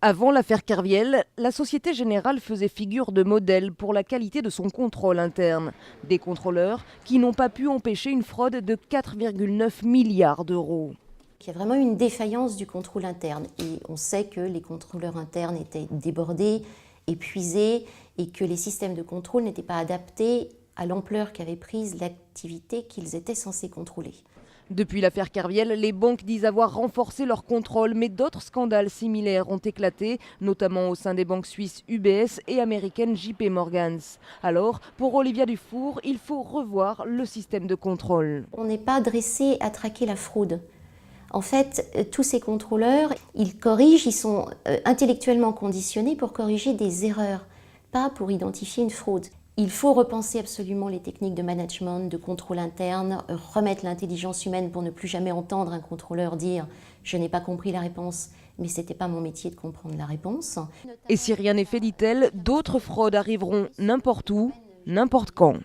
Avant l'affaire Kerviel, la Société Générale faisait figure de modèle pour la qualité de son contrôle interne. Des contrôleurs qui n'ont pas pu empêcher une fraude de 4,9 milliards d'euros. Il y a vraiment une défaillance du contrôle interne et on sait que les contrôleurs internes étaient débordés, épuisés et que les systèmes de contrôle n'étaient pas adaptés à l'ampleur qu'avait prise l'activité qu'ils étaient censés contrôler. Depuis l'affaire Kerviel, les banques disent avoir renforcé leur contrôle, mais d'autres scandales similaires ont éclaté, notamment au sein des banques suisses UBS et américaines JP Morgan. Alors, pour Olivia Dufour, il faut revoir le système de contrôle. On n'est pas dressé à traquer la fraude. En fait, tous ces contrôleurs, ils corrigent, ils sont intellectuellement conditionnés pour corriger des erreurs, pas pour identifier une fraude. Il faut repenser absolument les techniques de management, de contrôle interne, remettre l'intelligence humaine pour ne plus jamais entendre un contrôleur dire « je n'ai pas compris la réponse, mais ce n'était pas mon métier de comprendre la réponse ». Et si rien n'est fait, dit-elle, d'autres fraudes arriveront n'importe où, n'importe quand.